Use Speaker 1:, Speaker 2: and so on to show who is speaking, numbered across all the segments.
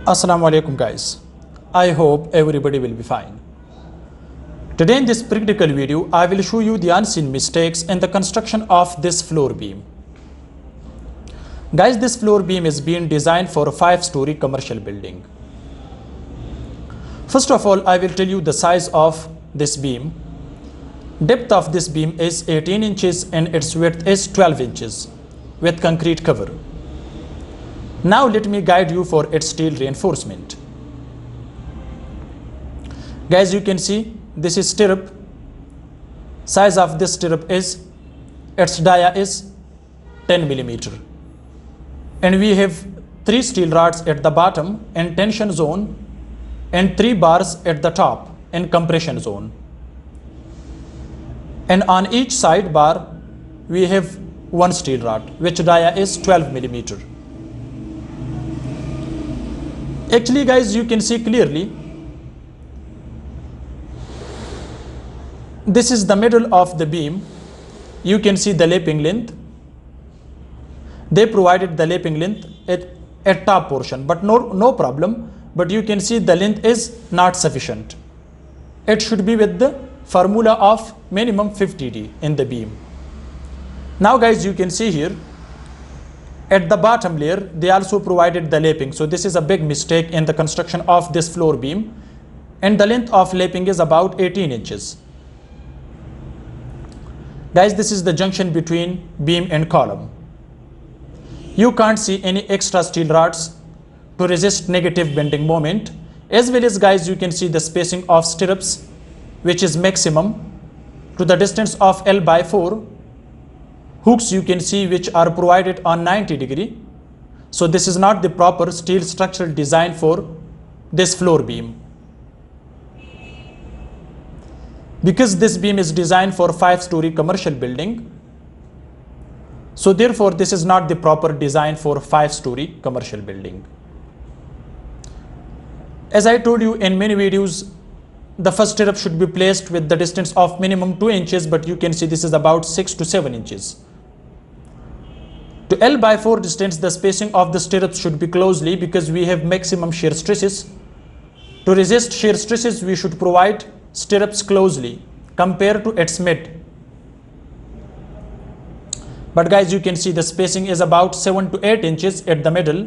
Speaker 1: Assalamu alaikum guys. I hope everybody will be fine. Today in this practical video, I will show you the unseen mistakes in the construction of this floor beam. Guys, this floor beam is being designed for a 5-story commercial building. First of all, I will tell you the size of this beam. Depth of this beam is 18 inches and its width is 12 inches with concrete cover. Now let me guide you for its steel reinforcement. Guys, you can see this is stirrup. Size of this stirrup is, its dia is 10 millimeter. And we have 3 steel rods at the bottom in tension zone and 3 bars at the top in compression zone. And on each side bar we have 1 steel rod which dia is 12 millimeter. Actually guys, you can see clearly this is the middle of the beam. You can see the laping length. They provided the laping length at top portion, but no problem. But you can see the length is not sufficient. It should be with the formula of minimum 50D in the beam. Now guys, you can see here at the bottom layer they also provided the laping. So this is a big mistake in the construction of this floor beam, and the length of laping is about 18 inches. Guys, this is the junction between beam and column. You can't see any extra steel rods to resist negative bending moment, as well as guys you can see the spacing of stirrups which is maximum to the distance of L/4. Hooks you can see which are provided on 90 degree. So this is not the proper steel structural design for this floor beam. Because this beam is designed for 5-story commercial building, so therefore this is not the proper design for 5-story commercial building. As I told you in many videos, the first stirrup should be placed with the distance of minimum 2 inches, but you can see this is about 6 to 7 inches. To L/4 distance, the spacing of the stirrups should be closely because we have maximum shear stresses. To resist shear stresses, we should provide stirrups closely compared to its mid. But guys, you can see the spacing is about 7 to 8 inches at the middle,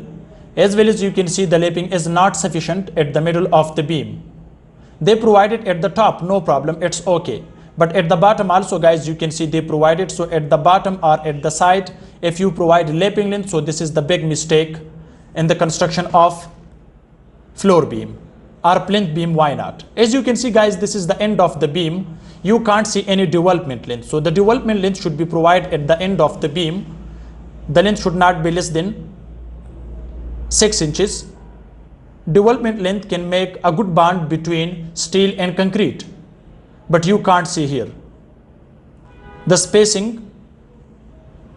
Speaker 1: as well as you can see the laping is not sufficient at the middle of the beam. They provided at the top, no problem, it's okay. But at the bottom also guys, you can see they provided. So at the bottom or at the side, if you provide laping length, so this is the big mistake in the construction of floor beam or plinth beam. Why not? As you can see guys, this is the end of the beam. You can't see any development length. So the development length should be provided at the end of the beam. The length should not be less than 6 inches. Development length can make a good bond between steel and concrete, but you can't see here. The spacing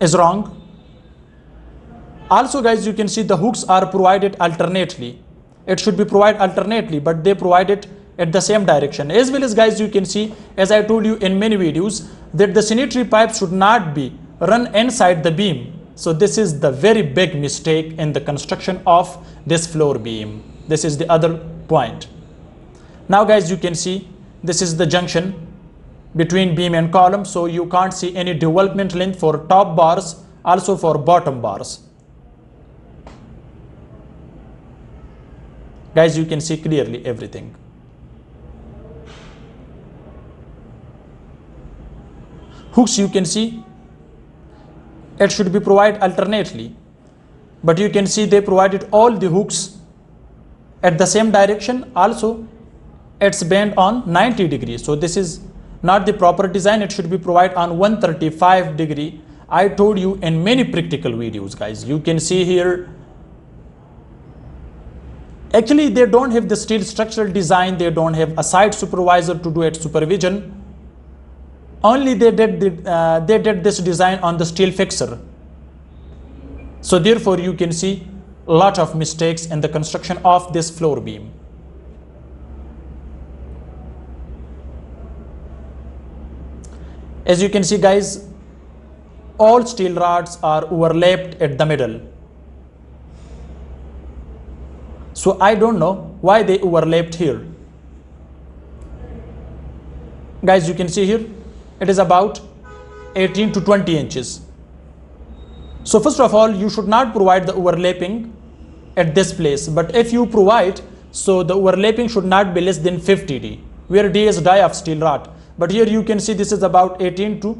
Speaker 1: is wrong. Also guys, you can see the hooks are provided alternately. It should be provided alternately, but they provided at the same direction. As well as guys, you can see, as I told you in many videos, that the sanitary pipe should not be run inside the beam. So this is the very big mistake in the construction of this floor beam. This is the other point. Now guys, you can see this is the junction between beam and column. So you can't see any development length for top bars, also for bottom bars. Guys, you can see clearly everything. Hooks you can see, it should be provided alternately, but you can see they provided all the hooks at the same direction. Also it's bent on 90 degrees. So this is not the proper design. It should be provided on 135 degree. I told you in many practical videos guys. You can see here, actually they don't have the steel structural design. They don't have a site supervisor to do its supervision. Only they did this design on the steel fixer. So therefore you can see a lot of mistakes in the construction of this floor beam. As you can see guys, all steel rods are overlapped at the middle. So I don't know why they overlapped here. Guys, you can see here it is about 18 to 20 inches. So first of all, you should not provide the overlapping at this place, but if you provide, so the overlapping should not be less than 50 D, where D is die of steel rod. But here you can see this is about 18 to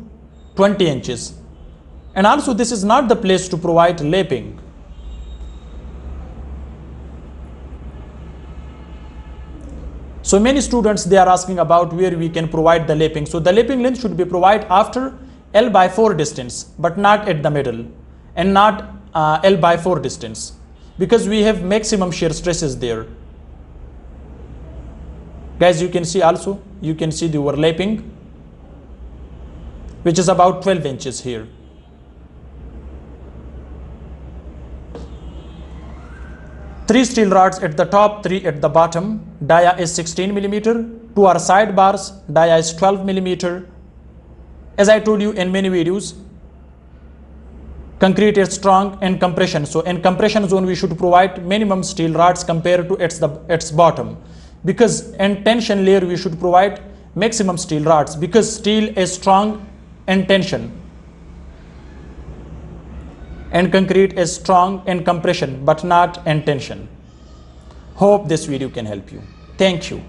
Speaker 1: 20 inches. And also this is not the place to provide lapping. So many students, they are asking about where we can provide the lapping. So the lapping length should be provided after L by 4 distance, but not at the middle, and not L by 4 distance, because we have maximum shear stresses there. Guys, you can see also, you can see the overlapping, which is about 12 inches here. Three steel rods at the top, 3 at the bottom. Dia is 16 millimeter. 2 are side bars. Dia is 12 millimeter. As I told you in many videos, concrete is strong in compression. So in compression zone, we should provide minimum steel rods compared to its bottom. Because in tension layer, we should provide maximum steel rods, because steel is strong in tension and concrete is strong in compression but not in tension. Hope this video can help you. Thank you.